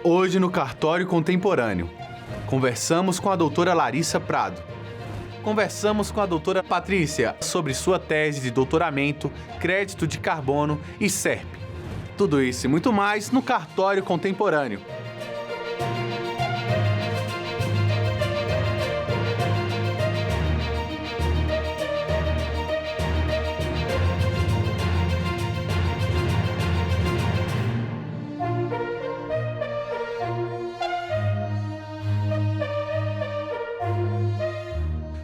Hoje no Cartório Contemporâneo, conversamos com a doutora Larissa Prado. Conversamos com a doutora Patrícia sobre sua tese de doutoramento, crédito de carbono e SERP. Tudo isso e muito mais no Cartório Contemporâneo.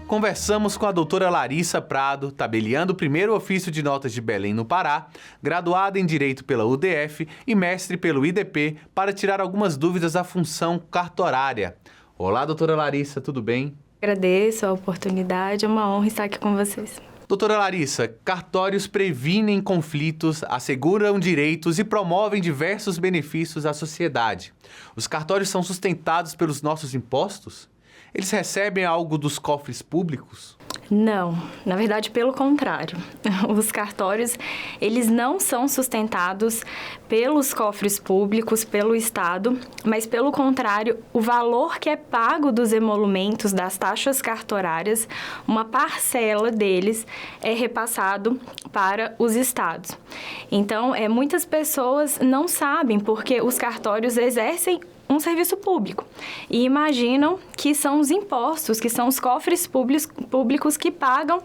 Conversamos com a doutora Larissa Prado, tabeliando o primeiro ofício de notas de Belém, no Pará, graduada em Direito pela UDF e mestre pelo IDP, para tirar algumas dúvidas da função cartorária. Olá, doutora Larissa, tudo bem? Agradeço a oportunidade, é uma honra estar aqui com vocês. Doutora Larissa, cartórios previnem conflitos, asseguram direitos e promovem diversos benefícios à sociedade. Os cartórios são sustentados pelos nossos impostos? Eles recebem algo dos cofres públicos? Não, na verdade, pelo contrário. Os cartórios, eles não são sustentados pelos cofres públicos, pelo Estado, mas pelo contrário, o valor que é pago dos emolumentos, das taxas cartorárias, uma parcela deles é repassado para os estados. Então, muitas pessoas não sabem porque os cartórios exercem um serviço público e imaginam que são os impostos, que são os cofres públicos que pagam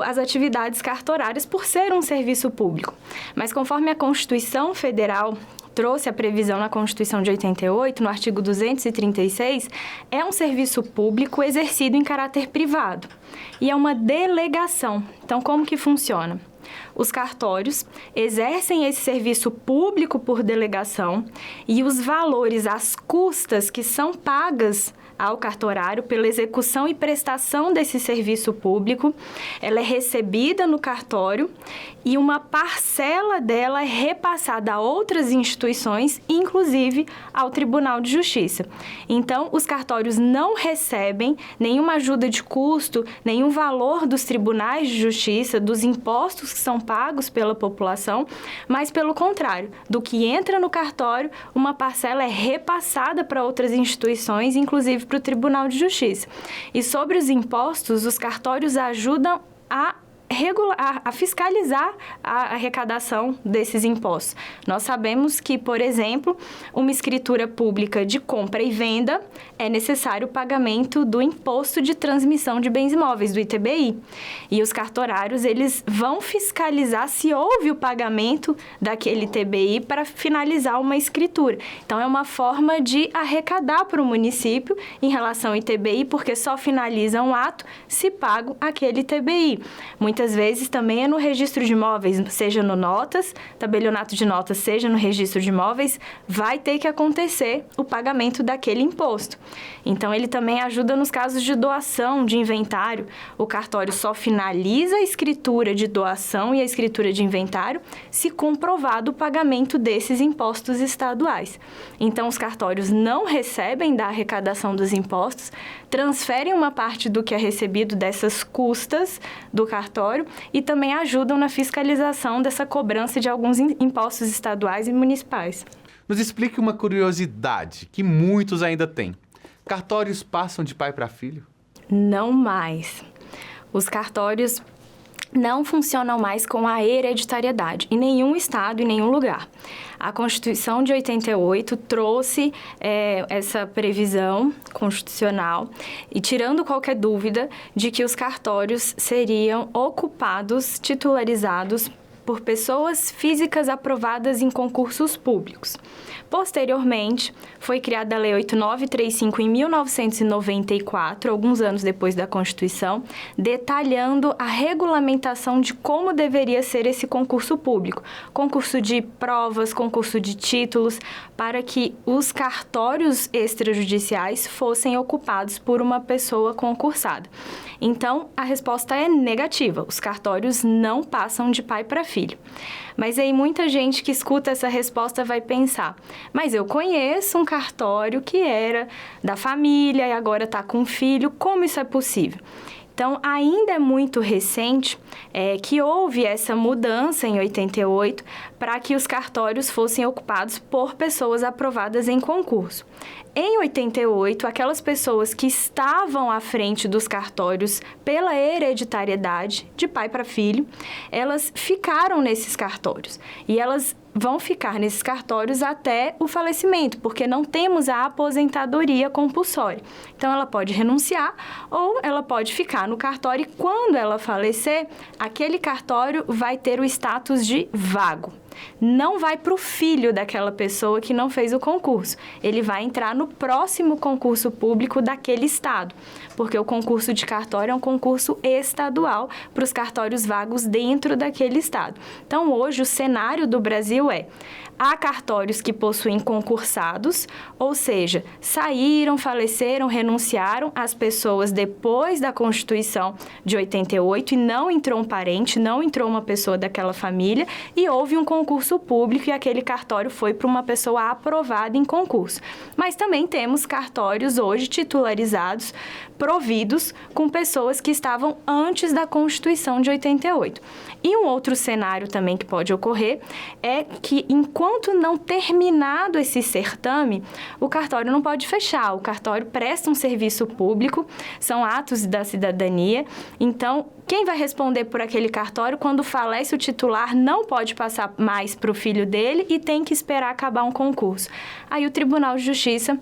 as atividades cartorárias por ser um serviço público. Mas conforme a Constituição Federal trouxe a previsão na Constituição de 88, no artigo 236, é um serviço público exercido em caráter privado e é uma delegação. Então, como que funciona? Os cartórios exercem esse serviço público por delegação e os valores, as custas que são pagas ao cartorário pela execução e prestação desse serviço público, ela é recebida no cartório e uma parcela dela é repassada a outras instituições, inclusive ao Tribunal de Justiça. Então, os cartórios não recebem nenhuma ajuda de custo, nenhum valor dos tribunais de justiça, dos impostos que são pagos pela população, mas pelo contrário, do que entra no cartório, uma parcela é repassada para outras instituições, inclusive para o Tribunal de Justiça. E sobre os impostos, os cartórios ajudam a fiscalizar a arrecadação desses impostos. Nós sabemos que, por exemplo, uma escritura pública de compra e venda é necessário o pagamento do imposto de transmissão de bens imóveis, do ITBI. E os cartorários, eles vão fiscalizar se houve o pagamento daquele ITBI para finalizar uma escritura. Então, é uma forma de arrecadar para o município em relação ao ITBI, porque só finaliza um ato se pago aquele ITBI. Muitas vezes também é no registro de imóveis, seja no notas, tabelionato de notas, seja no registro de imóveis, vai ter que acontecer o pagamento daquele imposto. Então, ele também ajuda nos casos de doação de inventário. O cartório só finaliza a escritura de doação e a escritura de inventário se comprovado o pagamento desses impostos estaduais. Então, os cartórios não recebem da arrecadação dos impostos, transferem uma parte do que é recebido dessas custas do cartório e também ajudam na fiscalização dessa cobrança de alguns impostos estaduais e municipais. Nos explique uma curiosidade que muitos ainda têm. Cartórios passam de pai para filho? Não mais. Os cartórios não funcionam mais com a hereditariedade em nenhum estado, em nenhum lugar. A Constituição de 88 trouxe essa previsão constitucional e tirando qualquer dúvida de que os cartórios seriam ocupados, titularizados por pessoas físicas aprovadas em concursos públicos. Posteriormente, foi criada a Lei 8935 em 1994, alguns anos depois da Constituição, detalhando a regulamentação de como deveria ser esse concurso público. Concurso de provas, concurso de títulos, para que os cartórios extrajudiciais fossem ocupados por uma pessoa concursada. Então, a resposta é negativa. Os cartórios não passam de pai para filho. Mas aí muita gente que escuta essa resposta vai pensar, mas eu conheço um cartório que era da família e agora está com um filho, como isso é possível? Então, ainda é muito recente que houve essa mudança em 88 para que os cartórios fossem ocupados por pessoas aprovadas em concurso. Em 88, aquelas pessoas que estavam à frente dos cartórios pela hereditariedade, de pai para filho, elas ficaram nesses cartórios. E elas vão ficar nesses cartórios até o falecimento, porque não temos a aposentadoria compulsória. Então, ela pode renunciar ou ela pode ficar no cartório e, quando ela falecer, aquele cartório vai ter o status de vago. Não vai para o filho daquela pessoa que não fez o concurso. Ele vai entrar no próximo concurso público daquele estado, porque o concurso de cartório é um concurso estadual para os cartórios vagos dentro daquele estado. Então, hoje, o cenário do Brasil há cartórios que possuem concursados, ou seja, saíram, faleceram, renunciaram as pessoas depois da Constituição de 88 e não entrou um parente, não entrou uma pessoa daquela família e houve um concurso público e aquele cartório foi para uma pessoa aprovada em concurso. Mas também temos cartórios hoje titularizados, providos com pessoas que estavam antes da Constituição de 88. E um outro cenário também que pode ocorrer é que, enquanto não terminado esse certame, o cartório não pode fechar. O cartório presta um serviço público, são atos da cidadania. Então, quem vai responder por aquele cartório quando falece o titular não pode passar mais para o filho dele e tem que esperar acabar um concurso. Aí o Tribunal de Justiça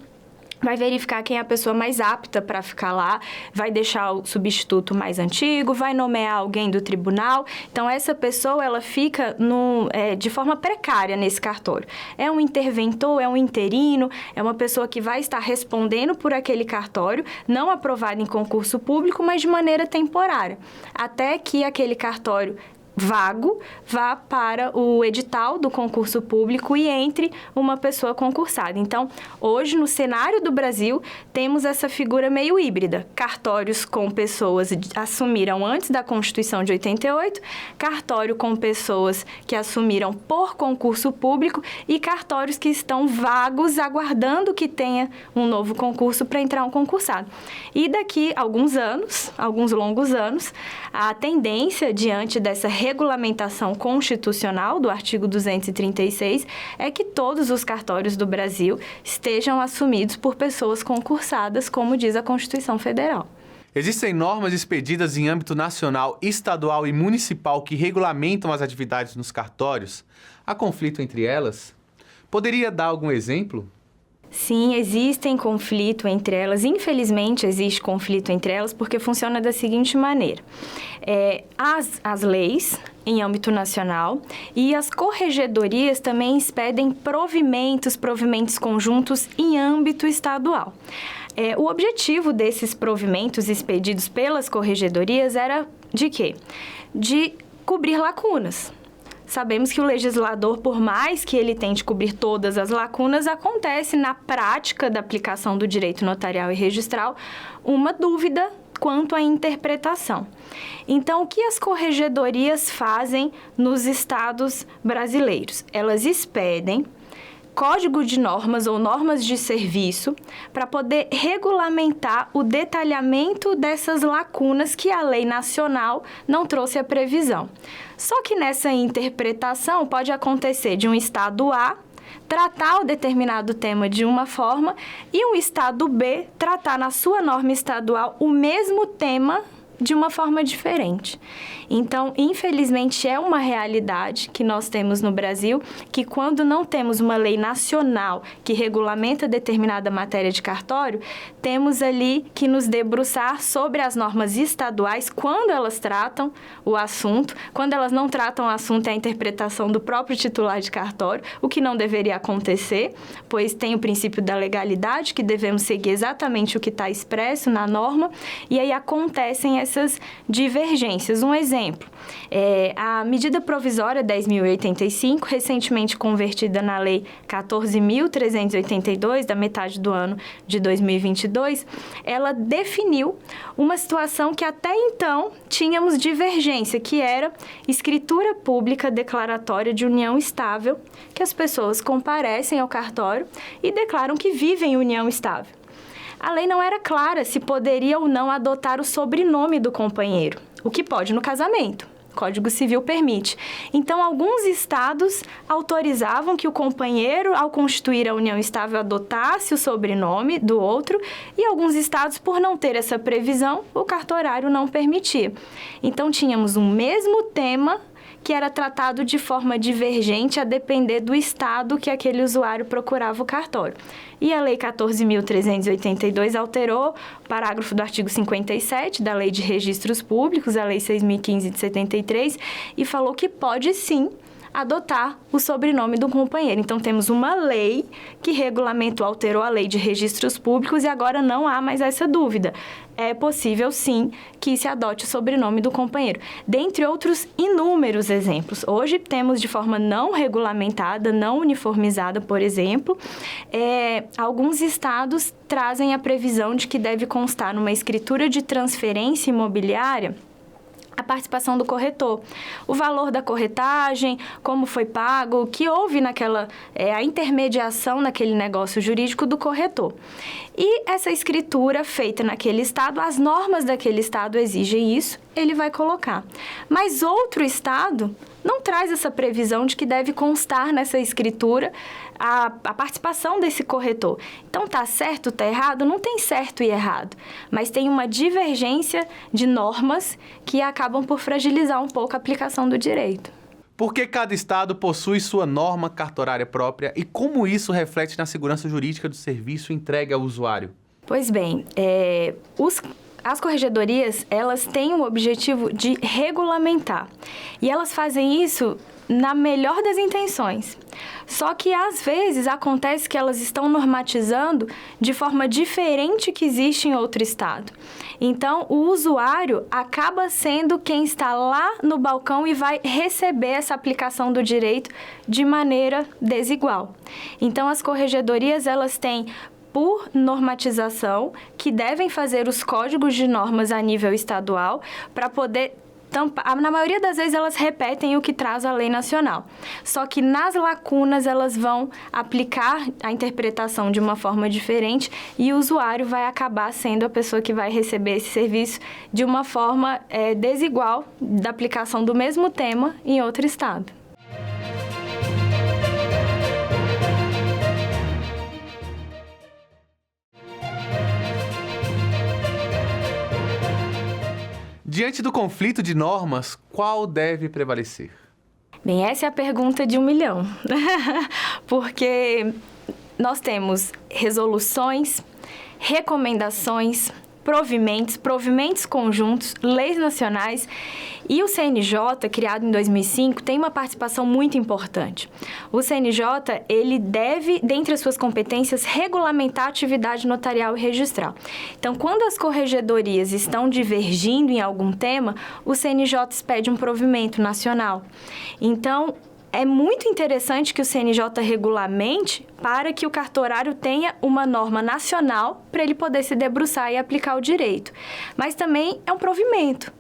vai verificar quem é a pessoa mais apta para ficar lá, vai deixar o substituto mais antigo, vai nomear alguém do tribunal. Então, essa pessoa, ela fica de forma precária nesse cartório. É um interventor, é um interino, é uma pessoa que vai estar respondendo por aquele cartório, não aprovado em concurso público, mas de maneira temporária, até que aquele cartório vago vá para o edital do concurso público e entre uma pessoa concursada. Então, hoje, no cenário do Brasil, temos essa figura meio híbrida. Cartórios com pessoas que assumiram antes da Constituição de 88, cartório com pessoas que assumiram por concurso público e cartórios que estão vagos, aguardando que tenha um novo concurso para entrar um concursado. E daqui a alguns anos, alguns longos anos, a tendência diante dessa regulamentação constitucional do artigo 236 é que todos os cartórios do Brasil estejam assumidos por pessoas concursadas, como diz a Constituição Federal. Existem normas expedidas em âmbito nacional, estadual e municipal que regulamentam as atividades nos cartórios? Há conflito entre elas? Poderia dar algum exemplo? Sim, existem conflito entre elas. Infelizmente, existe conflito entre elas porque funciona da seguinte maneira. As leis em âmbito nacional e as corregedorias também expedem provimentos conjuntos em âmbito estadual. O objetivo desses provimentos expedidos pelas corregedorias era de quê? De cobrir lacunas. Sabemos que o legislador, por mais que ele tente cobrir todas as lacunas, acontece na prática da aplicação do direito notarial e registral uma dúvida quanto à interpretação. Então, o que as corregedorias fazem nos estados brasileiros? Elas expedem código de normas ou normas de serviço para poder regulamentar o detalhamento dessas lacunas que a lei nacional não trouxe a previsão. Só que nessa interpretação pode acontecer de um estado A tratar o determinado tema de uma forma e um estado B tratar na sua norma estadual o mesmo tema de uma forma diferente. Então, infelizmente, é uma realidade que nós temos no Brasil, que quando não temos uma lei nacional que regulamenta determinada matéria de cartório, temos ali que nos debruçar sobre as normas estaduais quando elas tratam o assunto. Quando elas não tratam o assunto, é a interpretação do próprio titular de cartório, o que não deveria acontecer, pois tem o princípio da legalidade, que devemos seguir exatamente o que está expresso na norma, e aí acontecem essas divergências. Um exemplo, a medida provisória 10.085, recentemente convertida na lei 14.382, da metade do ano de 2022, ela definiu uma situação que até então tínhamos divergência, que era escritura pública declaratória de união estável, que as pessoas comparecem ao cartório e declaram que vivem em união estável. a lei não era clara se poderia ou não adotar o sobrenome do companheiro, o que pode no casamento. O Código Civil permite. Então, alguns estados autorizavam que o companheiro, ao constituir a união estável, adotasse o sobrenome do outro, e alguns estados, por não ter essa previsão, o cartorário não permitia. Então, tínhamos um mesmo tema que era tratado de forma divergente a depender do estado que aquele usuário procurava o cartório. E a Lei 14.382 alterou o parágrafo do artigo 57 da Lei de Registros Públicos, a Lei 6.015 de 73, e falou que pode sim adotar o sobrenome do companheiro. Então, temos uma lei que regulamentou, alterou a Lei de Registros Públicos e agora não há mais essa dúvida. É possível, sim, que se adote o sobrenome do companheiro. Dentre outros inúmeros exemplos. Hoje, temos de forma não regulamentada, não uniformizada, por exemplo, alguns estados trazem a previsão de que deve constar numa escritura de transferência imobiliária a participação do corretor, o valor da corretagem, como foi pago, o que houve naquela, a intermediação naquele negócio jurídico do corretor. E essa escritura feita naquele estado, as normas daquele estado exigem isso, ele vai colocar. Mas outro estado não traz essa previsão de que deve constar nessa escritura a participação desse corretor. Então, tá certo, tá errado? Não tem certo e errado, mas tem uma divergência de normas que acabam por fragilizar um pouco a aplicação do direito. Por que cada estado possui sua norma cartorária própria e como isso reflete na segurança jurídica do serviço entregue ao usuário? Pois bem, as corregedorias, elas têm o objetivo de regulamentar. E elas fazem isso na melhor das intenções. Só que, às vezes, acontece que elas estão normatizando de forma diferente que existe em outro estado. Então, o usuário acaba sendo quem está lá no balcão e vai receber essa aplicação do direito de maneira desigual. Então, as corregedorias, elas têm por normatização, que devem fazer os códigos de normas a nível estadual para poder tampar. Na maioria das vezes, elas repetem o que traz a lei nacional. Só que nas lacunas, elas vão aplicar a interpretação de uma forma diferente e o usuário vai acabar sendo a pessoa que vai receber esse serviço de uma forma desigual da aplicação do mesmo tema em outro estado. Diante do conflito de normas, qual deve prevalecer? Bem, essa é a pergunta de 1 milhão. Porque nós temos resoluções, recomendações, provimentos conjuntos, leis nacionais e o CNJ, criado em 2005, tem uma participação muito importante. O CNJ, ele deve, dentre as suas competências, regulamentar a atividade notarial e registral. Então, quando as corregedorias estão divergindo em algum tema, o CNJ expede um provimento nacional. Então, é muito interessante que o CNJ regulamente para que o cartorário tenha uma norma nacional para ele poder se debruçar e aplicar o direito. Mas também é um provimento,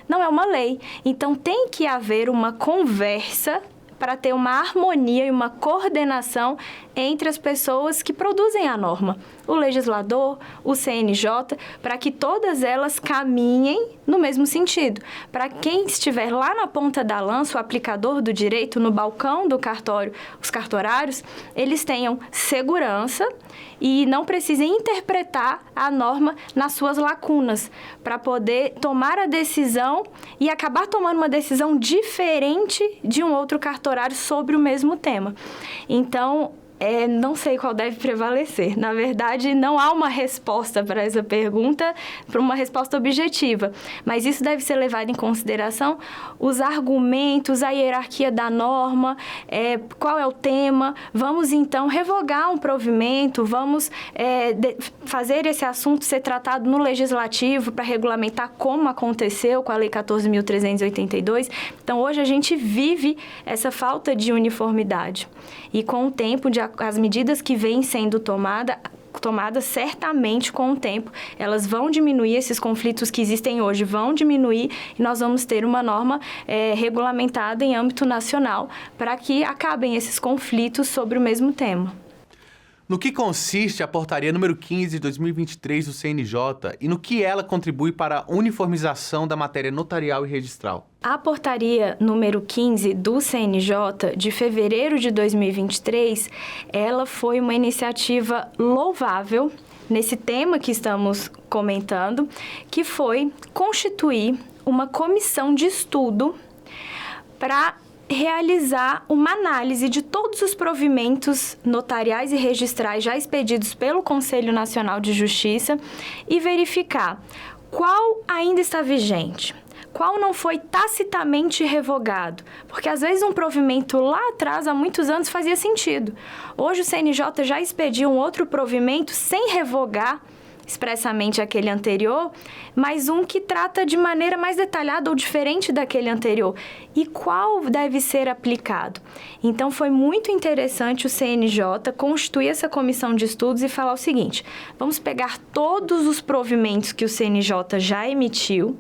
não é uma lei. Então, tem que haver uma conversa para ter uma harmonia e uma coordenação entre as pessoas que produzem a norma, o legislador, o CNJ, para que todas elas caminhem no mesmo sentido. Para quem estiver lá na ponta da lança, o aplicador do direito, no balcão do cartório, os cartorários, eles tenham segurança e não precisem interpretar a norma nas suas lacunas, para poder tomar a decisão e acabar tomando uma decisão diferente de um outro cartorário sobre o mesmo tema. Então, não sei qual deve prevalecer. Na verdade, não há uma resposta para essa pergunta, para uma resposta objetiva. Mas isso deve ser levado em consideração os argumentos, a hierarquia da norma, qual é o tema. Vamos, então, revogar um provimento, vamos fazer esse assunto ser tratado no legislativo para regulamentar como aconteceu com a Lei 14.382. Então, hoje a gente vive essa falta de uniformidade. E com o tempo, as medidas que vêm sendo tomadas certamente com o tempo, elas vão diminuir, esses conflitos que existem hoje vão diminuir e nós vamos ter uma norma regulamentada em âmbito nacional para que acabem esses conflitos sobre o mesmo tema. No que consiste a portaria número 15 de 2023 do CNJ e no que ela contribui para a uniformização da matéria notarial e registral? A portaria número 15 do CNJ, de fevereiro de 2023, ela foi uma iniciativa louvável nesse tema que estamos comentando, que foi constituir uma comissão de estudo para realizar uma análise de todos os provimentos notariais e registrais já expedidos pelo Conselho Nacional de Justiça e verificar qual ainda está vigente, qual não foi tacitamente revogado, porque às vezes um provimento lá atrás, há muitos anos, fazia sentido. Hoje o CNJ já expediu um outro provimento sem revogar expressamente aquele anterior, mas um que trata de maneira mais detalhada ou diferente daquele anterior. E qual deve ser aplicado? Então, foi muito interessante o CNJ constituir essa comissão de estudos e falar o seguinte: vamos pegar todos os provimentos que o CNJ já emitiu,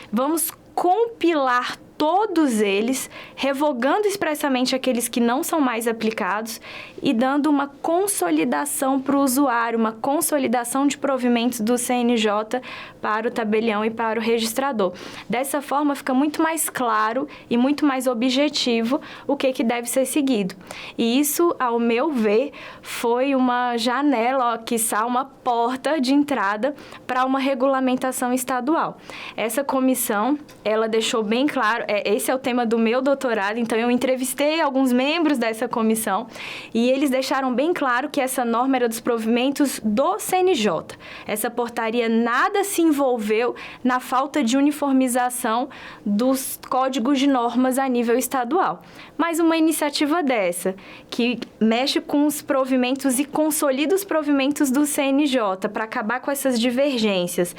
vamos compilar todos eles, revogando expressamente aqueles que não são mais aplicados e dando uma consolidação para o usuário, uma consolidação de provimentos do CNJ para o tabelião e para o registrador. Dessa forma, fica muito mais claro e muito mais objetivo o que deve ser seguido. E isso, ao meu ver, foi uma janela, quiçá uma porta de entrada para uma regulamentação estadual. Essa comissão, ela deixou bem claro, esse é o tema do meu doutorado, então eu entrevistei alguns membros dessa comissão e eles deixaram bem claro que essa norma era dos provimentos do CNJ. Essa portaria nada se envolveu na falta de uniformização dos códigos de normas a nível estadual. Mas uma iniciativa dessa, que mexe com os provimentos e consolida os provimentos do CNJ para acabar com essas divergências,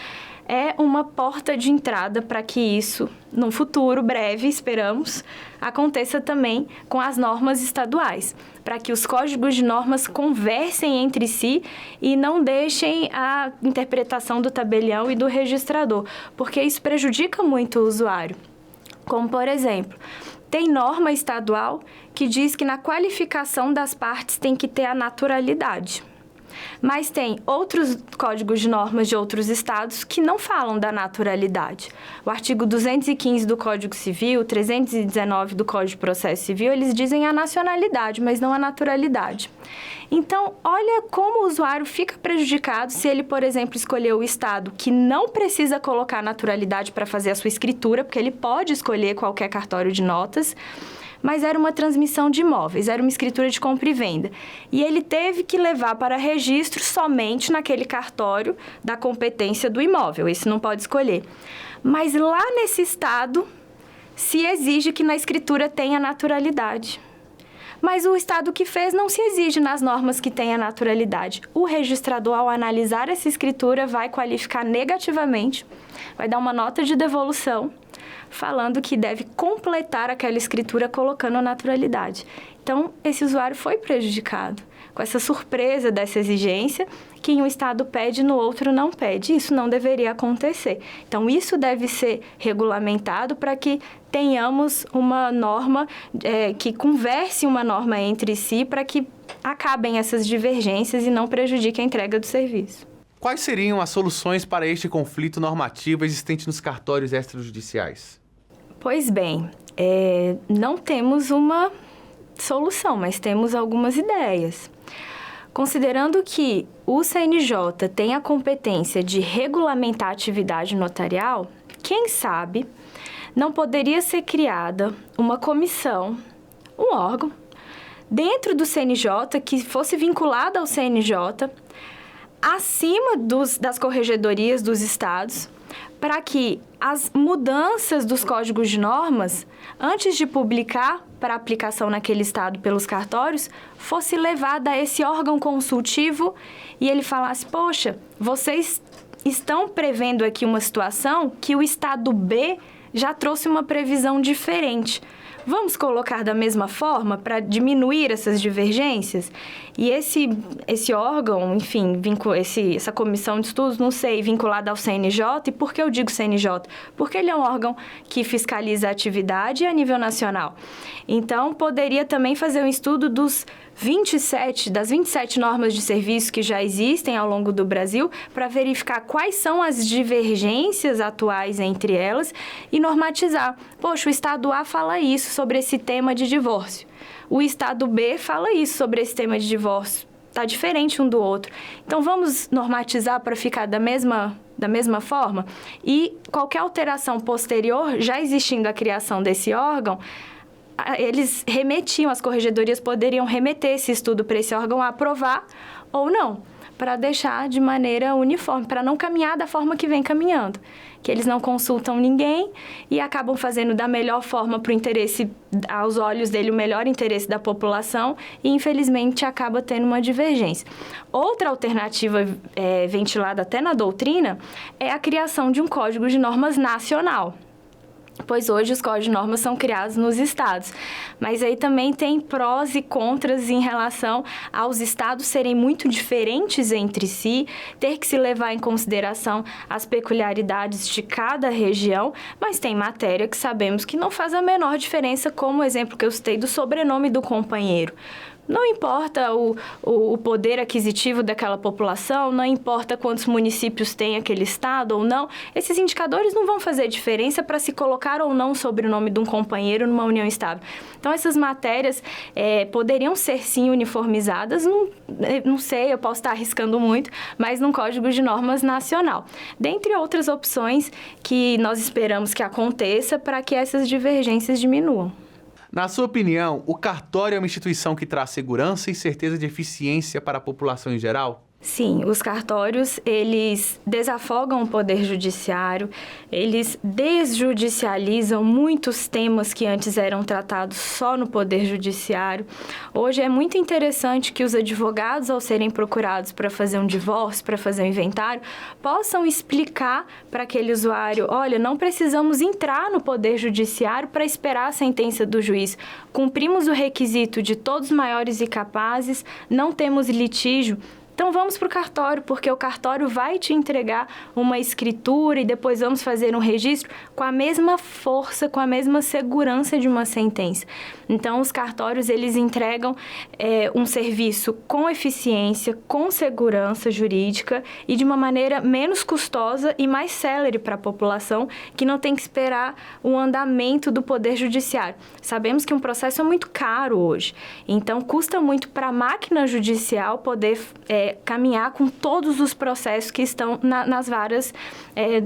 é uma porta de entrada para que isso, num futuro breve, esperamos, aconteça também com as normas estaduais, para que os códigos de normas conversem entre si e não deixem a interpretação do tabelião e do registrador, porque isso prejudica muito o usuário. Como, por exemplo, tem norma estadual que diz que na qualificação das partes tem que ter a naturalidade. Mas tem outros códigos de normas de outros estados que não falam da naturalidade. O artigo 215 do Código Civil, 319 do Código de Processo Civil, eles dizem a nacionalidade, mas não a naturalidade. Então, olha como o usuário fica prejudicado se ele, por exemplo, escolher o estado que não precisa colocar naturalidade para fazer a sua escritura, porque ele pode escolher qualquer cartório de notas, mas era uma transmissão de imóveis, era uma escritura de compra e venda. E ele teve que levar para registro somente naquele cartório da competência do imóvel, esse não pode escolher. Mas lá nesse estado, se exige que na escritura tenha naturalidade. Mas o estado que fez não se exige nas normas que tenha naturalidade. O registrador, ao analisar essa escritura, vai qualificar negativamente, vai dar uma nota de devolução, falando que deve completar aquela escritura colocando a naturalidade. Então, esse usuário foi prejudicado com essa surpresa dessa exigência que em um estado pede, no outro não pede. Isso não deveria acontecer. Então, isso deve ser regulamentado para que tenhamos uma norma que converse uma norma entre si para que acabem essas divergências e não prejudique a entrega do serviço. Quais seriam as soluções para este conflito normativo existente nos cartórios extrajudiciais? Pois bem, não temos uma solução, mas temos algumas ideias. Considerando que o CNJ tem a competência de regulamentar a atividade notarial, quem sabe não poderia ser criada uma comissão, um órgão, dentro do CNJ, que fosse vinculado ao CNJ, acima das corregedorias dos estados, para que as mudanças dos códigos de normas, antes de publicar para aplicação naquele estado pelos cartórios, fosse levada a esse órgão consultivo e ele falasse: poxa, vocês estão prevendo aqui uma situação que o estado B já trouxe uma previsão diferente. Vamos colocar da mesma forma para diminuir essas divergências? E esse órgão, enfim, essa comissão de estudos, não sei, vinculada ao CNJ. E por que eu digo CNJ? Porque ele é um órgão que fiscaliza a atividade a nível nacional. Então, poderia também fazer um estudo dos das 27 normas de serviço que já existem ao longo do Brasil, para verificar quais são as divergências atuais entre elas e normatizar. Poxa, o Estado A fala isso sobre esse tema de divórcio. O Estado B fala isso sobre esse tema de divórcio. Está diferente um do outro. Então, vamos normatizar para ficar da mesma forma? E qualquer alteração posterior, já existindo a criação desse órgão, eles remetiam, as corregedorias poderiam remeter esse estudo para esse órgão aprovar ou não, para deixar de maneira uniforme, para não caminhar da forma que vem caminhando. Que eles não consultam ninguém e acabam fazendo da melhor forma para o interesse, aos olhos dele, o melhor interesse da população e, infelizmente, acaba tendo uma divergência. Outra alternativa ventilada até na doutrina é a criação de um código de normas nacional. Pois hoje os códigos de normas são criados nos estados. Mas aí também tem prós e contras em relação aos estados serem muito diferentes entre si, ter que se levar em consideração as peculiaridades de cada região, mas tem matéria que sabemos que não faz a menor diferença, como o exemplo que eu citei do sobrenome do companheiro. Não importa o poder aquisitivo daquela população, não importa quantos municípios tem aquele estado ou não, esses indicadores não vão fazer diferença para se colocar ou não sobre o nome de um companheiro numa união estável. Então, essas matérias poderiam ser, sim, uniformizadas, não sei, eu posso estar arriscando muito, mas num código de normas nacional. Dentre outras opções que nós esperamos que aconteça para que essas divergências diminuam. Na sua opinião, o cartório é uma instituição que traz segurança e certeza de eficiência para a população em geral? Sim, os cartórios, eles desafogam o poder judiciário, eles desjudicializam muitos temas que antes eram tratados só no poder judiciário. Hoje é muito interessante que os advogados, ao serem procurados para fazer um divórcio, para fazer um inventário, possam explicar para aquele usuário, olha, não precisamos entrar no poder judiciário para esperar a sentença do juiz. Cumprimos o requisito de todos maiores e capazes, não temos litígio. Então, vamos para o cartório, porque o cartório vai te entregar uma escritura e depois vamos fazer um registro com a mesma força, com a mesma segurança de uma sentença. Então, os cartórios, eles entregam um serviço com eficiência, com segurança jurídica e de uma maneira menos custosa e mais célere para a população, que não tem que esperar o andamento do Poder Judiciário. Sabemos que um processo é muito caro hoje, então custa muito para a máquina judicial poder caminhar com todos os processos que estão nas varas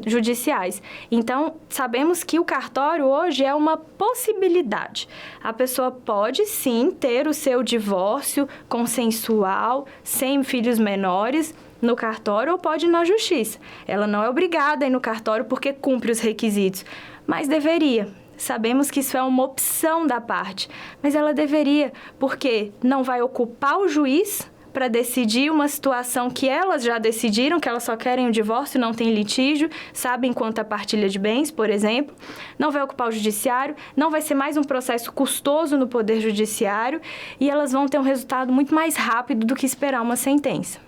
judiciais. Então, sabemos que o cartório hoje é uma possibilidade. A pessoa pode, sim, ter o seu divórcio consensual, sem filhos menores, no cartório ou pode ir na justiça. Ela não é obrigada a ir no cartório porque cumpre os requisitos, mas deveria. Sabemos que isso é uma opção da parte, mas ela deveria, porque não vai ocupar o juiz para decidir uma situação que elas já decidiram, que elas só querem o divórcio, não tem litígio, sabem quanto a partilha de bens, por exemplo, não vai ocupar o judiciário, não vai ser mais um processo custoso no Poder Judiciário e elas vão ter um resultado muito mais rápido do que esperar uma sentença.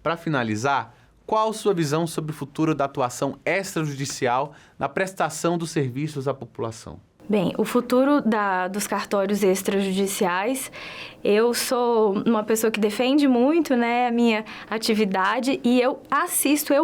Para finalizar, qual sua visão sobre o futuro da atuação extrajudicial na prestação dos serviços à população? Bem, o futuro dos cartórios extrajudiciais, eu sou uma pessoa que defende muito, a minha atividade e eu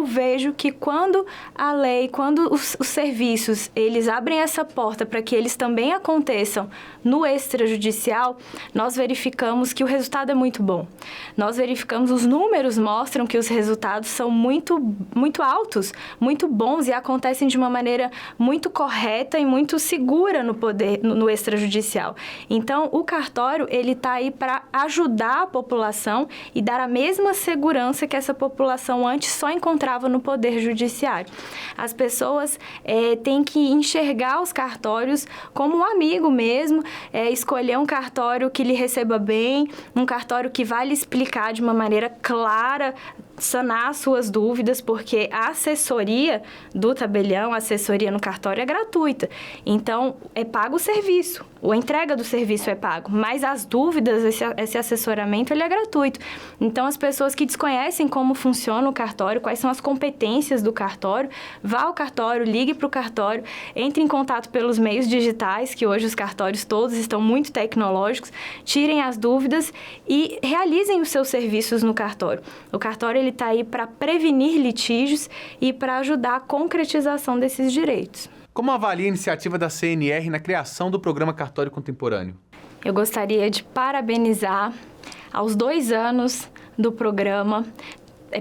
vejo que quando a lei, quando os serviços, eles abrem essa porta para que eles também aconteçam no extrajudicial, nós verificamos que o resultado é muito bom. Nós verificamos, os números mostram que os resultados são muito, muito altos, muito bons e acontecem de uma maneira muito correta e muito segura no extrajudicial. Então, o cartório, ele está aí para ajudar a população e dar a mesma segurança que essa população antes só encontrava no Poder Judiciário. As pessoas têm que enxergar os cartórios como um amigo mesmo, escolher um cartório que lhe receba bem, um cartório que vai lhe explicar de uma maneira clara sanar as suas dúvidas, porque a assessoria do tabelião, a assessoria no cartório é gratuita. Então, é pago o serviço, a entrega do serviço é pago, mas as dúvidas, esse assessoramento, ele é gratuito. Então, as pessoas que desconhecem como funciona o cartório, quais são as competências do cartório, vá ao cartório, ligue para o cartório, entre em contato pelos meios digitais, que hoje os cartórios todos estão muito tecnológicos, tirem as dúvidas e realizem os seus serviços no cartório. O cartório, ele está aí para prevenir litígios e para ajudar a concretização desses direitos. Como avalia a iniciativa da CNR na criação do programa Cartório Contemporâneo? Eu gostaria de parabenizar aos 2 anos do programa,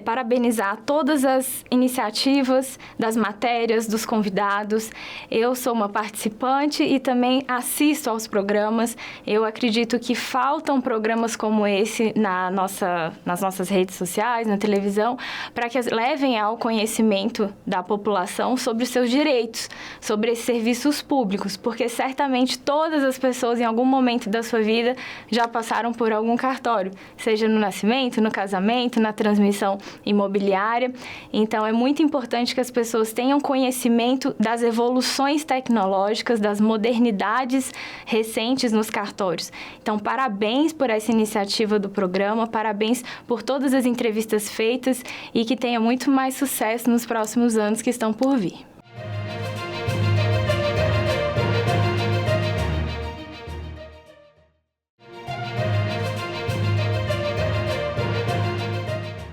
parabenizar todas as iniciativas das matérias, dos convidados. Eu sou uma participante e também assisto aos programas. Eu acredito que faltam programas como esse nas nossas redes sociais, na televisão, para que levem ao conhecimento da população sobre os seus direitos, sobre esses serviços públicos, porque certamente todas as pessoas em algum momento da sua vida já passaram por algum cartório, seja no nascimento, no casamento, na transmissão imobiliária. Então, é muito importante que as pessoas tenham conhecimento das evoluções tecnológicas, das modernidades recentes nos cartórios. Então, parabéns por essa iniciativa do programa, parabéns por todas as entrevistas feitas e que tenha muito mais sucesso nos próximos anos que estão por vir.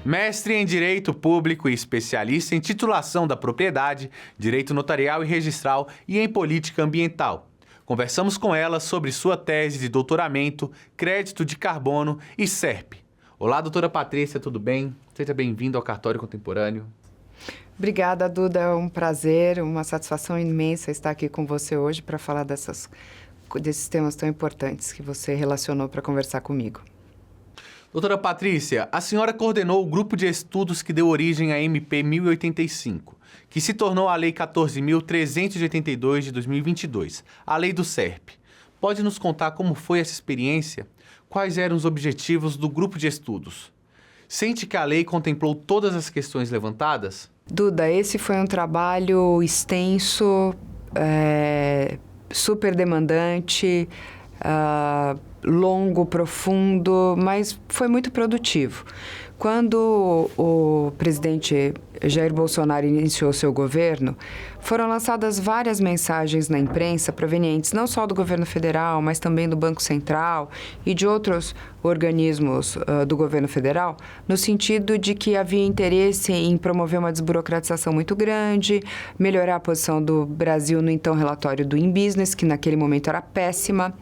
Mestre em Direito Público e especialista em titulação da propriedade, Direito Notarial e Registral e em Política Ambiental. Conversamos com ela sobre sua tese de doutoramento, Crédito de Carbono e SERP. Olá, doutora Patrícia, tudo bem? Seja bem-vindo ao Cartório Contemporâneo. Obrigada, Duda. É um prazer, uma satisfação imensa estar aqui com você hoje para falar desses temas tão importantes que você relacionou para conversar comigo. Doutora Patrícia, a senhora coordenou o grupo de estudos que deu origem à MP 1085, que se tornou a Lei 14.382 de 2022, a Lei do SERP. Pode nos contar como foi essa experiência? Quais eram os objetivos do grupo de estudos? Sente que a lei contemplou todas as questões levantadas? Duda, esse foi um trabalho extenso, super demandante, longo, profundo, mas foi muito produtivo. Quando o presidente Jair Bolsonaro iniciou seu governo, foram lançadas várias mensagens na imprensa provenientes não só do governo federal, mas também do Banco Central e de outros organismos do governo federal, no sentido de que havia interesse em promover uma desburocratização muito grande, melhorar a posição do Brasil no então relatório do In-Business, que naquele momento era péssima,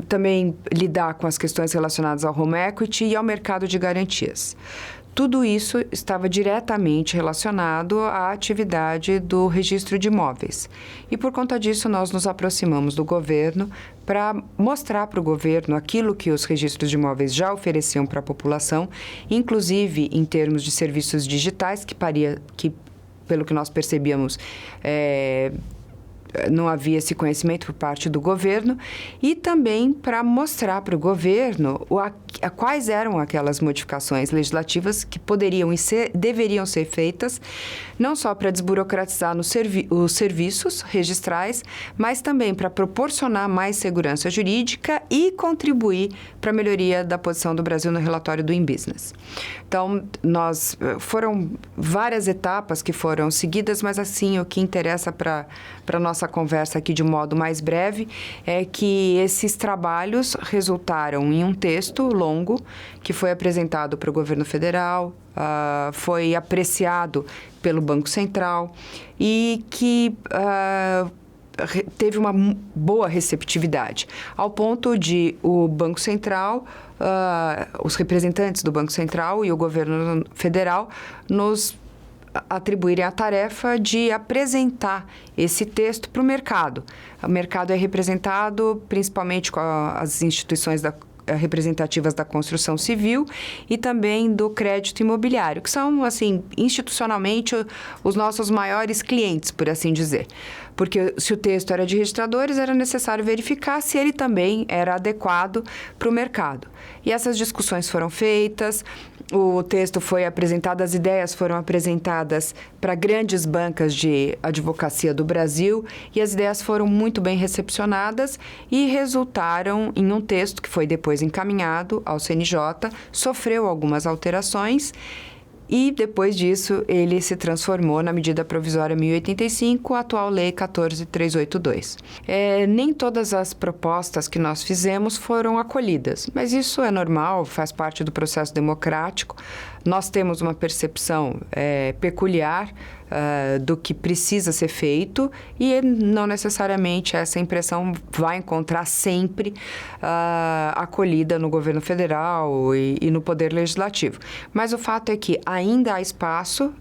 também lidar com as questões relacionadas ao home equity e ao mercado de garantias. Tudo isso estava diretamente relacionado à atividade do registro de imóveis. E por conta disso, nós nos aproximamos do governo para mostrar para o governo aquilo que os registros de imóveis já ofereciam para a população, inclusive em termos de serviços digitais, que pelo que nós percebíamos, não havia esse conhecimento por parte do governo, e também para mostrar para o governo quais eram aquelas modificações legislativas que deveriam ser feitas, não só para desburocratizar os serviços registrais, mas também para proporcionar mais segurança jurídica e contribuir para a melhoria da posição do Brasil no relatório do In-Business. Então, foram várias etapas que foram seguidas, mas assim, o que interessa para a nossa conversa aqui de modo mais breve é que esses trabalhos resultaram em um texto longo que foi apresentado para o governo federal, foi apreciado pelo Banco Central e que teve uma boa receptividade, ao ponto de o Banco Central, os representantes do Banco Central e o governo federal nos atribuírem a tarefa de apresentar esse texto para o mercado. O mercado é representado principalmente com as instituições representativas da construção civil e também do crédito imobiliário, que são, assim, institucionalmente os nossos maiores clientes, por assim dizer. Porque se o texto era de registradores, era necessário verificar se ele também era adequado para o mercado. E essas discussões foram feitas, o texto foi apresentado, as ideias foram apresentadas para grandes bancas de advocacia do Brasil e as ideias foram muito bem recepcionadas e resultaram em um texto que foi depois encaminhado ao CNJ, sofreu algumas alterações e depois disso ele se transformou na medida provisória 1085, a atual lei 14.382. Nem todas as propostas que nós fizemos foram acolhidas, mas isso é normal, faz parte do processo democrático. Nós temos uma percepção peculiar do que precisa ser feito e não necessariamente essa impressão vai encontrar sempre acolhida no governo federal e no poder legislativo. Mas o fato é que ainda há espaço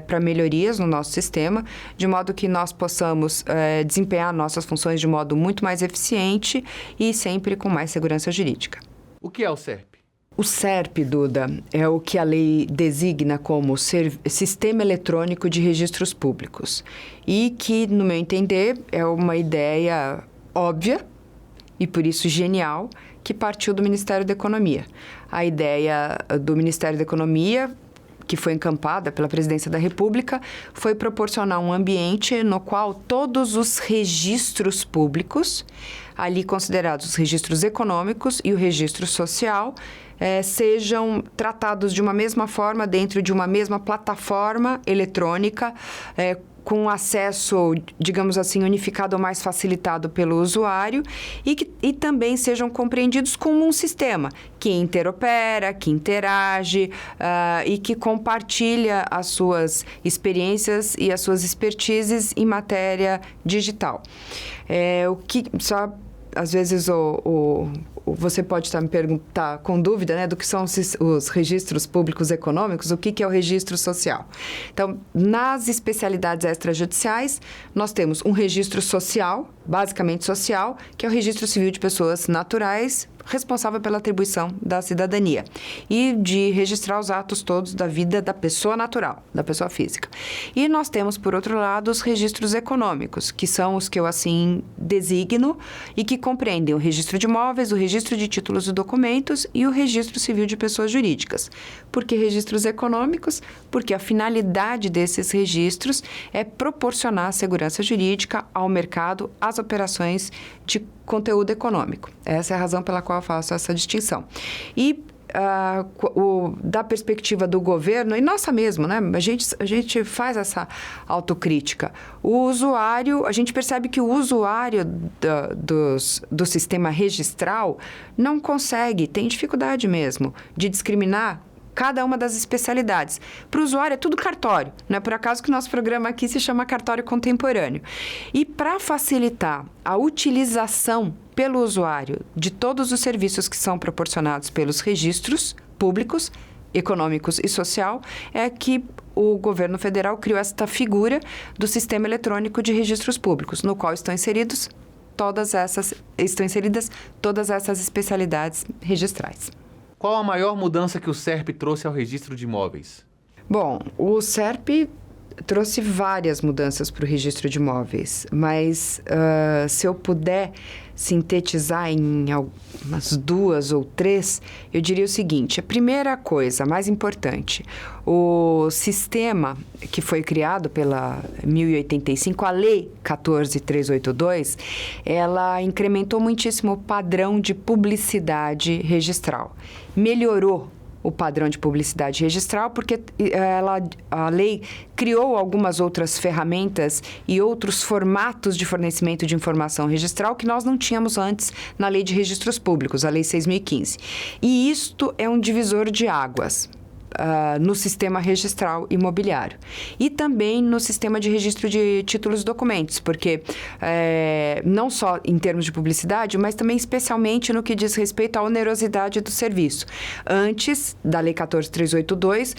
para melhorias no nosso sistema, de modo que nós possamos desempenhar nossas funções de modo muito mais eficiente e sempre com mais segurança jurídica. O que é o SERP? O SERP, Duda, é o que a lei designa como Sistema Eletrônico de Registros Públicos e que, no meu entender, é uma ideia óbvia e, por isso, genial, que partiu do Ministério da Economia. A ideia do Ministério da Economia, que foi encampada pela Presidência da República, foi proporcionar um ambiente no qual todos os registros públicos, ali considerados os registros econômicos e o registro social, sejam tratados de uma mesma forma dentro de uma mesma plataforma eletrônica, com acesso, digamos assim, unificado ou mais facilitado pelo usuário e também sejam compreendidos como um sistema que interopera, que interage e que compartilha as suas experiências e as suas expertises em matéria digital. Às vezes você pode estar me perguntar com dúvida, né, do que são os registros públicos econômicos, o que é o registro social. Então, nas especialidades extrajudiciais, nós temos um registro social, basicamente social, que é o registro civil de pessoas naturais, responsável pela atribuição da cidadania e de registrar os atos todos da vida da pessoa natural, da pessoa física. E nós temos, por outro lado, os registros econômicos, que são os que eu assim designo e que compreendem o registro de imóveis, o registro de títulos e documentos e o registro civil de pessoas jurídicas. Por que registros econômicos? Porque a finalidade desses registros é proporcionar segurança jurídica ao mercado, às operações de conteúdo econômico. Essa é a razão pela qual eu faço essa distinção. E da perspectiva do governo, e nossa mesmo, né? A gente faz essa autocrítica. O usuário, a gente percebe que o usuário do sistema registral não consegue, tem dificuldade mesmo de discriminar cada uma das especialidades. Para o usuário é tudo cartório, não é por acaso que o nosso programa aqui se chama Cartório Contemporâneo. E para facilitar a utilização pelo usuário de todos os serviços que são proporcionados pelos registros públicos, econômicos e social, é que o governo federal criou esta figura do Sistema Eletrônico de Registros Públicos, no qual estão inseridas todas essas especialidades registrais. Qual a maior mudança que o SERP trouxe ao registro de imóveis? Bom, o SERP trouxe várias mudanças para o registro de imóveis, mas se eu puder sintetizar em umas 2 ou 3, eu diria o seguinte: a primeira coisa, mais importante, o sistema que foi criado pela 1085, a Lei 14.382, ela incrementou muitíssimo o padrão de publicidade registral, melhorou o padrão de publicidade registral, porque a lei criou algumas outras ferramentas e outros formatos de fornecimento de informação registral que nós não tínhamos antes na Lei de Registros Públicos, a Lei 6.015. E isto é um divisor de águas no sistema registral imobiliário e também no sistema de registro de títulos e documentos, porque não só em termos de publicidade, mas também especialmente no que diz respeito à onerosidade do serviço. Antes da Lei 14.382,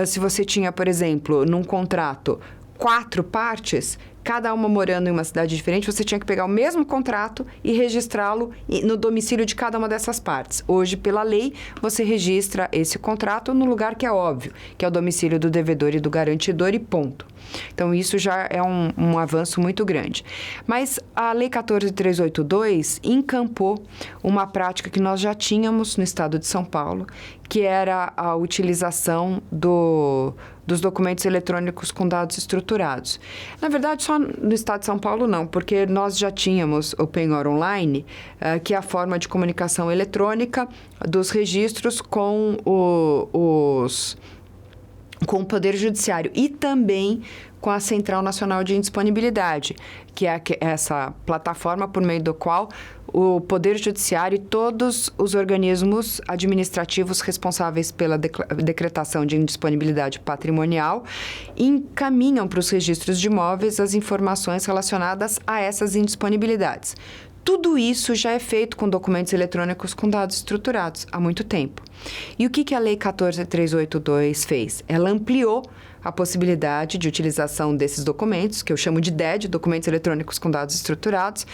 se você tinha, por exemplo, num contrato 4 partes, cada uma morando em uma cidade diferente, você tinha que pegar o mesmo contrato e registrá-lo no domicílio de cada uma dessas partes. Hoje, pela lei, você registra esse contrato no lugar que é óbvio, que é o domicílio do devedor e do garantidor e ponto. Então, isso já é um avanço muito grande. Mas a Lei 14.382 encampou uma prática que nós já tínhamos no estado de São Paulo, que era a utilização dos documentos eletrônicos com dados estruturados. Na verdade, só no estado de São Paulo não, porque nós já tínhamos o Penhor Online, que é a forma de comunicação eletrônica dos registros com o Poder Judiciário e também com a Central Nacional de Indisponibilidade, que é essa plataforma por meio do qual o Poder Judiciário e todos os organismos administrativos responsáveis pela decretação de indisponibilidade patrimonial encaminham para os registros de imóveis as informações relacionadas a essas indisponibilidades. Tudo isso já é feito com documentos eletrônicos com dados estruturados há muito tempo. E o que a Lei 14.382 fez? Ela ampliou a possibilidade de utilização desses documentos, que eu chamo de DED, documentos eletrônicos com dados estruturados,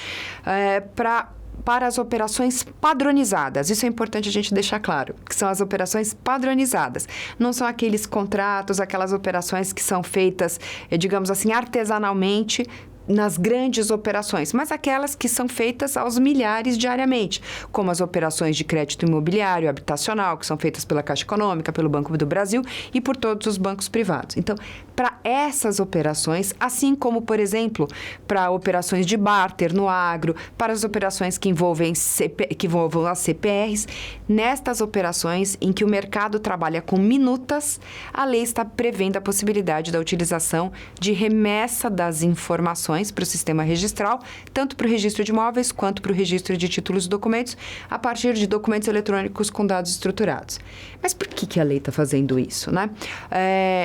para as operações padronizadas. Isso é importante a gente deixar claro, que são as operações padronizadas. Não são aqueles contratos, aquelas operações que são feitas, digamos assim, artesanalmente, nas grandes operações, mas aquelas que são feitas aos milhares diariamente, como as operações de crédito imobiliário, habitacional, que são feitas pela Caixa Econômica, pelo Banco do Brasil e por todos os bancos privados. Então, para essas operações, assim como, por exemplo, para operações de barter no agro, para as operações que envolvam as CPRs, nestas operações em que o mercado trabalha com minutas, a lei está prevendo a possibilidade da utilização de remessa das informações para o sistema registral, tanto para o registro de imóveis quanto para o registro de títulos e documentos, a partir de documentos eletrônicos com dados estruturados. Mas por que a lei está fazendo isso, né?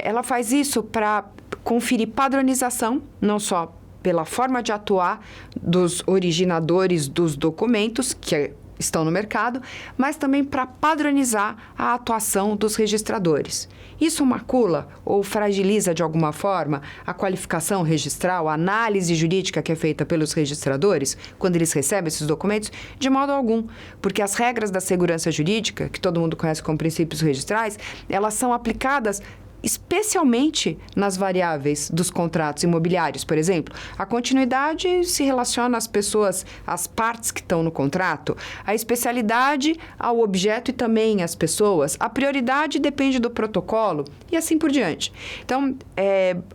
Ela faz isso para conferir padronização, não só pela forma de atuar dos originadores dos documentos, que estão no mercado, mas também para padronizar a atuação dos registradores. Isso macula ou fragiliza de alguma forma a qualificação registral, a análise jurídica que é feita pelos registradores quando eles recebem esses documentos? De modo algum, porque as regras da segurança jurídica, que todo mundo conhece como princípios registrais, elas são aplicadas especialmente nas variáveis dos contratos imobiliários, por exemplo. A continuidade se relaciona às pessoas, às partes que estão no contrato, a especialidade ao objeto e também às pessoas, a prioridade depende do protocolo e assim por diante. Então,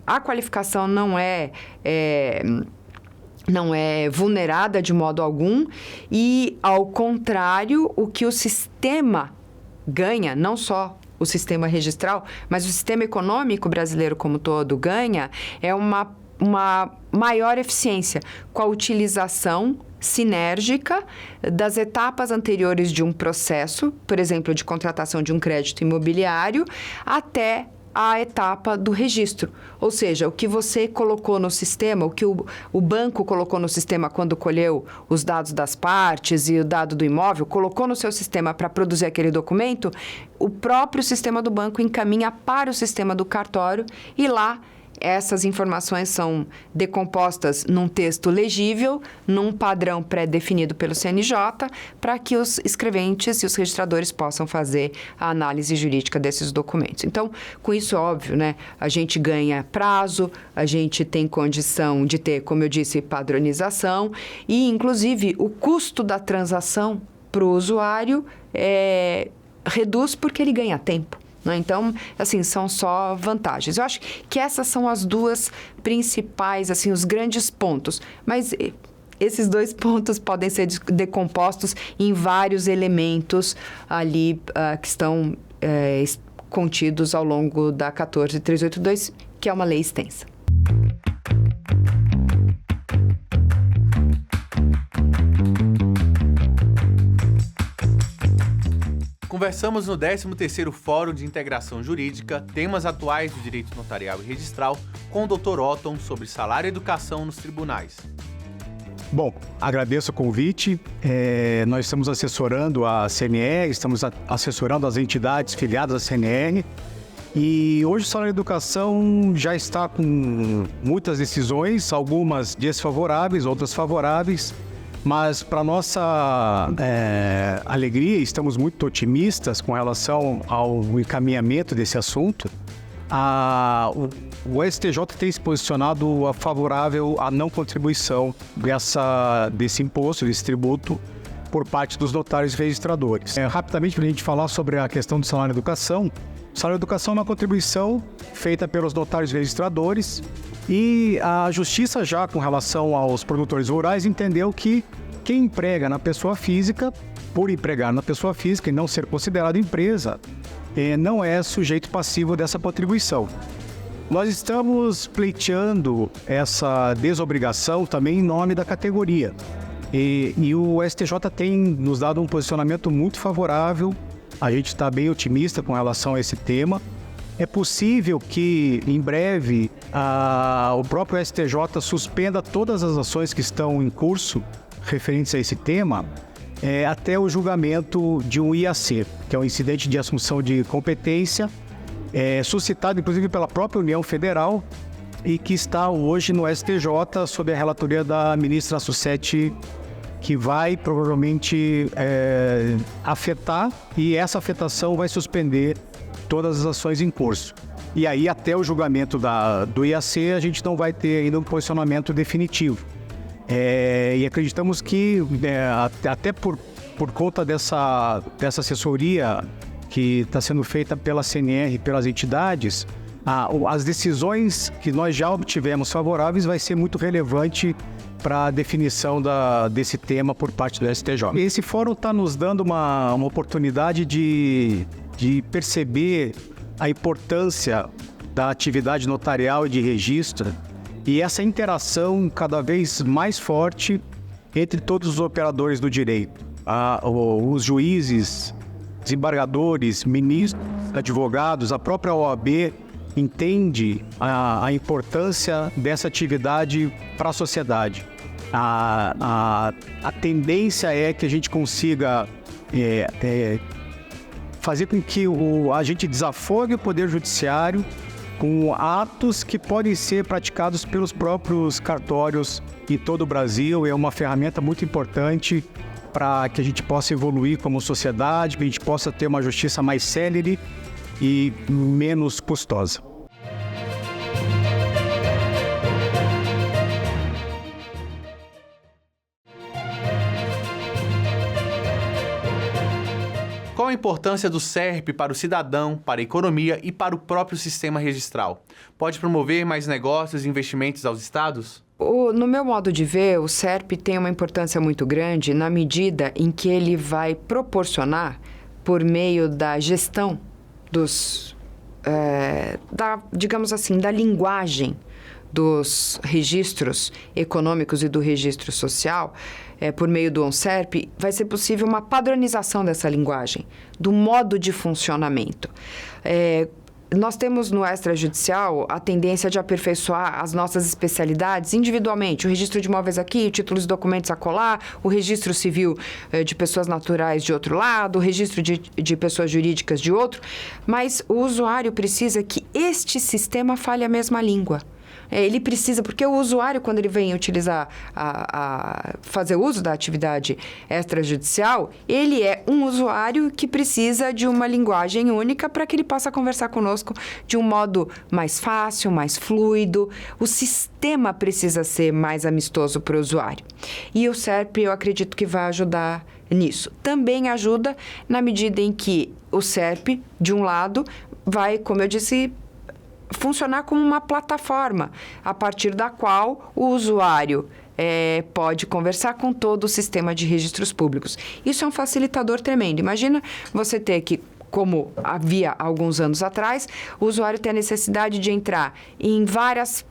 a qualificação não é vulnerada de modo algum e, ao contrário, o que o sistema ganha, não só o sistema registral, mas o sistema econômico brasileiro como todo ganha, é uma maior eficiência com a utilização sinérgica das etapas anteriores de um processo, por exemplo, de contratação de um crédito imobiliário, até a etapa do registro. Ou seja, o que você colocou no sistema, o que o banco colocou no sistema quando colheu os dados das partes e o dado do imóvel, colocou no seu sistema para produzir aquele documento, o próprio sistema do banco encaminha para o sistema do cartório e lá essas informações são decompostas num texto legível, num padrão pré-definido pelo CNJ, para que os escreventes e os registradores possam fazer a análise jurídica desses documentos. Então, com isso, óbvio, né, a gente ganha prazo, a gente tem condição de ter, como eu disse, padronização e, inclusive, o custo da transação para o usuário reduz porque ele ganha tempo. Então, assim, são só vantagens. Eu acho que essas são as duas principais, assim, os grandes pontos. Mas esses dois pontos podem ser decompostos em vários elementos ali que estão contidos ao longo da 14.382, que é uma lei extensa. Conversamos no 13º Fórum de Integração Jurídica, temas atuais do direito notarial e registral, com o Dr. Otton sobre salário e educação nos tribunais. Bom, agradeço o convite. Nós estamos assessorando a CNR, estamos assessorando as entidades filiadas à CNR E hoje o Salário Educação já está com muitas decisões, algumas desfavoráveis, outras favoráveis, mas para nossa alegria, estamos muito otimistas com relação ao encaminhamento desse assunto. O STJ tem se posicionado favorável à não contribuição desse imposto, desse tributo, por parte dos notários registradores. Rapidamente, para a gente falar sobre a questão do Salário Educação, o Salário Educação é uma contribuição feita pelos notários registradores e a Justiça, já com relação aos produtores rurais, entendeu que quem emprega na pessoa física, por empregar na pessoa física e não ser considerado empresa, não é sujeito passivo dessa contribuição. Nós estamos pleiteando essa desobrigação também em nome da categoria. E o STJ tem nos dado um posicionamento muito favorável. A gente está bem otimista com relação a esse tema. É possível que, em breve, o próprio STJ suspenda todas as ações que estão em curso referentes a esse tema, até o julgamento de um IAC, que é um incidente de assunção de competência, suscitado inclusive pela própria União Federal e que está hoje no STJ sob a relatoria da ministra Sucete, que vai provavelmente afetar, e essa afetação vai suspender todas as ações em curso. E aí, até o julgamento do IAC, a gente não vai ter ainda um posicionamento definitivo. E acreditamos que, até por conta dessa assessoria que está sendo feita pela CNR e pelas entidades, as decisões que nós já obtivemos favoráveis vai ser muito relevante para a definição desse tema por parte do STJ. Esse fórum está nos dando uma oportunidade de perceber a importância da atividade notarial e de registro e essa interação cada vez mais forte entre todos os operadores do direito. Os juízes, desembargadores, ministros, advogados, a própria OAB entende a importância dessa atividade para a sociedade. A tendência é que a gente consiga fazer com que a gente desafogue o Poder Judiciário com atos que podem ser praticados pelos próprios cartórios em todo o Brasil. É uma ferramenta muito importante para que a gente possa evoluir como sociedade, que a gente possa ter uma justiça mais célere e menos custosa. Qual a importância do SERP para o cidadão, para a economia e para o próprio sistema registral? Pode promover mais negócios e investimentos aos estados? No meu modo de ver, o SERP tem uma importância muito grande na medida em que ele vai proporcionar, por meio da gestão digamos assim, da linguagem dos registros econômicos e do registro social, por meio do ONSERP, vai ser possível uma padronização dessa linguagem, do modo de funcionamento. Nós temos no extrajudicial a tendência de aperfeiçoar as nossas especialidades individualmente. O registro de imóveis aqui, títulos e documentos acolá, o registro civil de pessoas naturais de outro lado, o registro de pessoas jurídicas de outro. Mas o usuário precisa que este sistema fale a mesma língua. Ele precisa, porque o usuário, quando ele vem utilizar, fazer uso da atividade extrajudicial, ele é um usuário que precisa de uma linguagem única para que ele possa conversar conosco de um modo mais fácil, mais fluido. O sistema precisa ser mais amistoso para o usuário. E o SERP, eu acredito que vai ajudar nisso. Também ajuda na medida em que o SERP, de um lado, vai, como eu disse, funcionar como uma plataforma, a partir da qual o usuário pode conversar com todo o sistema de registros públicos. Isso é um facilitador tremendo. Imagina você ter que, como havia alguns anos atrás, o usuário ter a necessidade de entrar em vários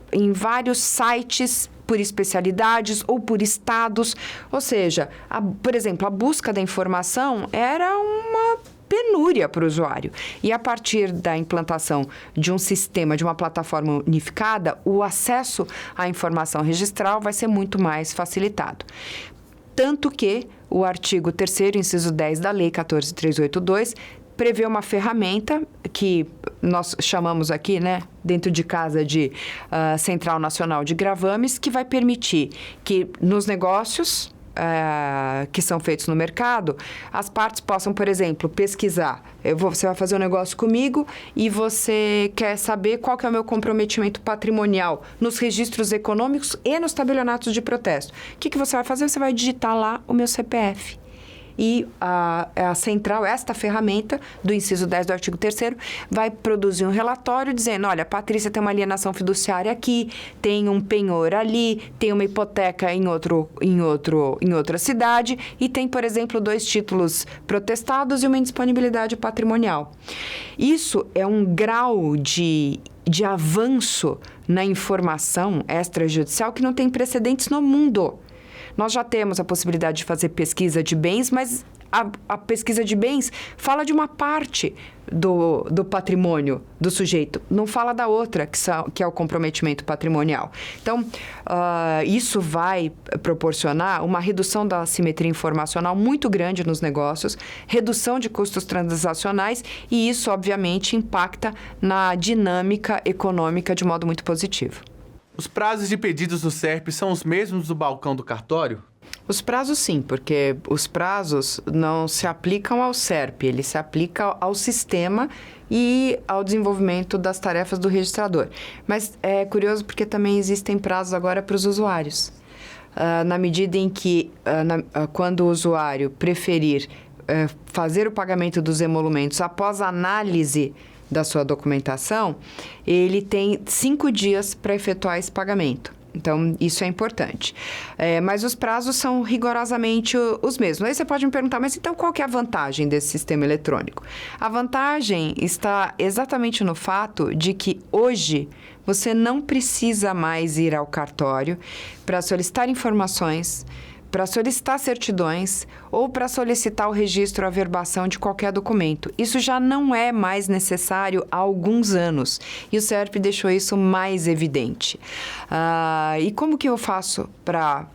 sites por especialidades ou por estados. Ou seja, por exemplo, a busca da informação era uma penúria para o usuário. E a partir da implantação de um sistema, de uma plataforma unificada, o acesso à informação registral vai ser muito mais facilitado. Tanto que o artigo 3º, inciso 10 da Lei 14.382, prevê uma ferramenta que nós chamamos aqui, né, dentro de casa de Central Nacional de Gravames, que vai permitir que nos negócios que são feitos no mercado, as partes possam, por exemplo, pesquisar. Você vai fazer um negócio comigo e você quer saber qual que é o meu comprometimento patrimonial nos registros econômicos e nos tabelionatos de protesto. O que você vai fazer? Você vai digitar lá o meu CPF. E a central, esta ferramenta do inciso 10 do artigo 3º, vai produzir um relatório dizendo, olha, a Patrícia tem uma alienação fiduciária aqui, tem um penhor ali, tem uma hipoteca em outra cidade e tem, por exemplo, 2 títulos protestados e uma indisponibilidade patrimonial. Isso é um grau de avanço na informação extrajudicial que não tem precedentes no mundo. Nós já temos a possibilidade de fazer pesquisa de bens, mas a pesquisa de bens fala de uma parte do patrimônio do sujeito, não fala da outra, que é o comprometimento patrimonial. Então, isso vai proporcionar uma redução da assimetria informacional muito grande nos negócios, redução de custos transacionais e isso, obviamente, impacta na dinâmica econômica de modo muito positivo. Os prazos de pedidos do SERP são os mesmos do balcão do cartório? Os prazos sim, porque os prazos não se aplicam ao SERP, ele se aplica ao sistema e ao desenvolvimento das tarefas do registrador. Mas é curioso porque também existem prazos agora para os usuários. Na medida em que, quando o usuário preferir fazer o pagamento dos emolumentos após a análise da sua documentação, ele tem 5 dias para efetuar esse pagamento. Então, isso é importante. Mas os prazos são rigorosamente os mesmos. Aí você pode me perguntar, mas então qual que é a vantagem desse sistema eletrônico? A vantagem está exatamente no fato de que hoje você não precisa mais ir ao cartório para solicitar informações, para solicitar certidões ou para solicitar o registro ou averbação de qualquer documento. Isso já não é mais necessário há alguns anos e o SERP deixou isso mais evidente. E como que eu faço para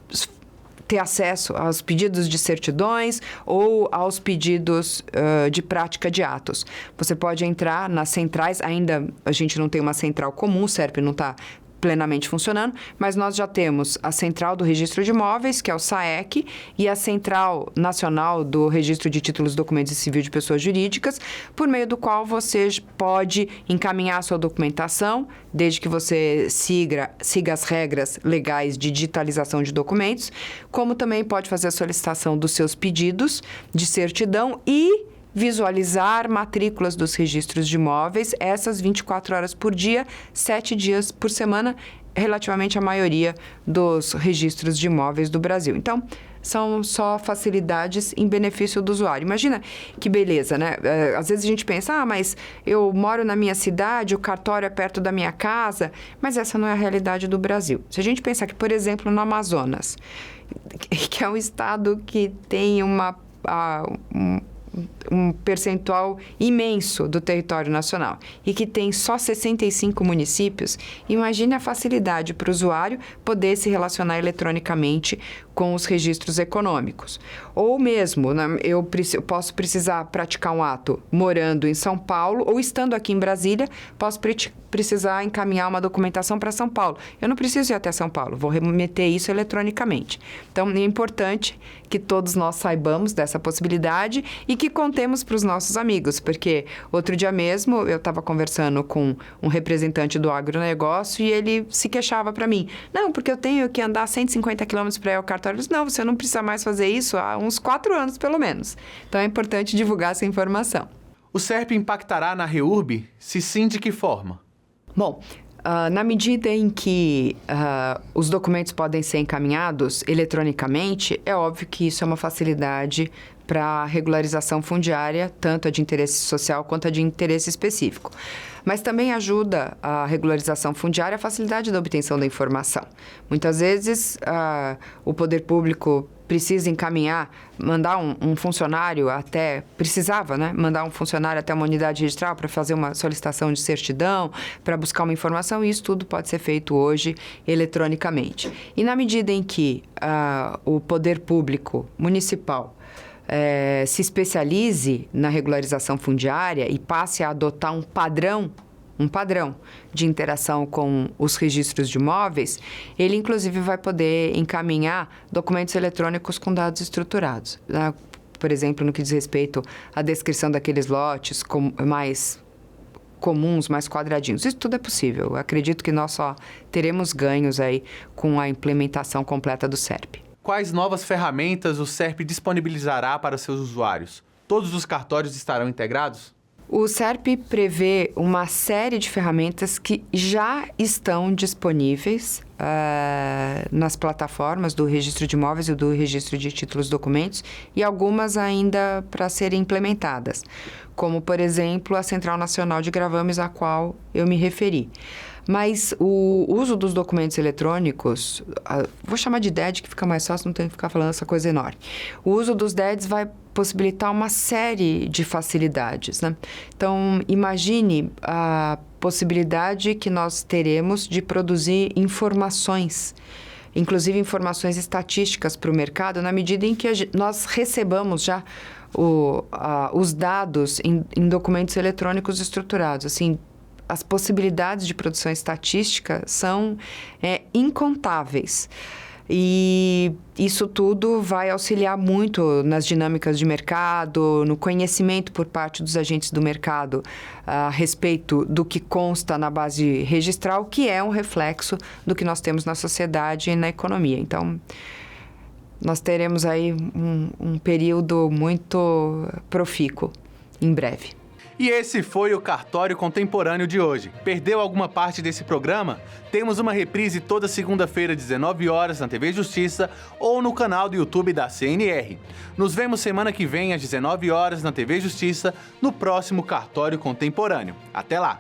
ter acesso aos pedidos de certidões ou aos pedidos de prática de atos? Você pode entrar nas centrais, ainda a gente não tem uma central comum, o SERP não está plenamente funcionando, mas nós já temos a Central do Registro de Imóveis, que é o SAEC, e a Central Nacional do Registro de Títulos, Documentos e Civil de Pessoas Jurídicas, por meio do qual você pode encaminhar a sua documentação, desde que você siga as regras legais de digitalização de documentos, como também pode fazer a solicitação dos seus pedidos de certidão e visualizar matrículas dos registros de imóveis, essas 24 horas por dia, 7 dias por semana, relativamente à maioria dos registros de imóveis do Brasil. Então, são só facilidades em benefício do usuário. Imagina que beleza, né? Às vezes a gente pensa, mas eu moro na minha cidade, o cartório é perto da minha casa, mas essa não é a realidade do Brasil. Se a gente pensar que, por exemplo, no Amazonas, que é um estado que tem um percentual imenso do território nacional e que tem só 65 municípios, imagine a facilidade para o usuário poder se relacionar eletronicamente com os registros econômicos. Ou mesmo, eu posso precisar praticar um ato morando em São Paulo ou estando aqui em Brasília, posso precisar encaminhar uma documentação para São Paulo. Eu não preciso ir até São Paulo, vou remeter isso eletronicamente. Então, é importante que todos nós saibamos dessa possibilidade e que contemos para os nossos amigos, porque outro dia mesmo eu estava conversando com um representante do agronegócio e ele se queixava para mim. Não, porque eu tenho que andar 150 quilômetros para ir ao cartório. Eu disse, não, você não precisa mais fazer isso há uns 4 anos, pelo menos. Então, é importante divulgar essa informação. O SERP impactará na REURB? Se sim, de que forma? Bom, na medida em que os documentos podem ser encaminhados eletronicamente, é óbvio que isso é uma facilidade para a regularização fundiária, tanto a de interesse social quanto a de interesse específico. Mas também ajuda a regularização fundiária a facilidade da obtenção da informação. Muitas vezes, o poder público precisa mandar um funcionário precisava, né? Mandar um funcionário até uma unidade registral para fazer uma solicitação de certidão, para buscar uma informação, e isso tudo pode ser feito hoje eletronicamente. E na medida em que o poder público municipal se especialize na regularização fundiária e passe a adotar um padrão de interação com os registros de imóveis, ele inclusive vai poder encaminhar documentos eletrônicos com dados estruturados. Por exemplo, no que diz respeito à descrição daqueles lotes mais comuns, mais quadradinhos. Isso tudo é possível. Eu acredito que nós só teremos ganhos aí com a implementação completa do SERP. Quais novas ferramentas o SERP disponibilizará para seus usuários? Todos os cartórios estarão integrados? O SERP prevê uma série de ferramentas que já estão disponíveis nas plataformas do Registro de Imóveis e do Registro de Títulos e Documentos e algumas ainda para serem implementadas, como, por exemplo, a Central Nacional de Gravames, a qual eu me referi. Mas o uso dos documentos eletrônicos, vou chamar de DED, que fica mais fácil, não tem que ficar falando essa coisa enorme. O uso dos DEDs vai possibilitar uma série de facilidades, né? Então, imagine a possibilidade que nós teremos de produzir informações, inclusive informações estatísticas para o mercado, na medida em que nós recebamos já os dados em documentos eletrônicos estruturados. Assim, as possibilidades de produção estatística são incontáveis. E isso tudo vai auxiliar muito nas dinâmicas de mercado, no conhecimento por parte dos agentes do mercado a respeito do que consta na base registral, que é um reflexo do que nós temos na sociedade e na economia. Então, nós teremos aí um período muito profícuo em breve. E esse foi o Cartório Contemporâneo de hoje. Perdeu alguma parte desse programa? Temos uma reprise toda segunda-feira, 19 horas, na TV Justiça ou no canal do YouTube da CNR. Nos vemos semana que vem, às 19 horas, na TV Justiça, no próximo Cartório Contemporâneo. Até lá!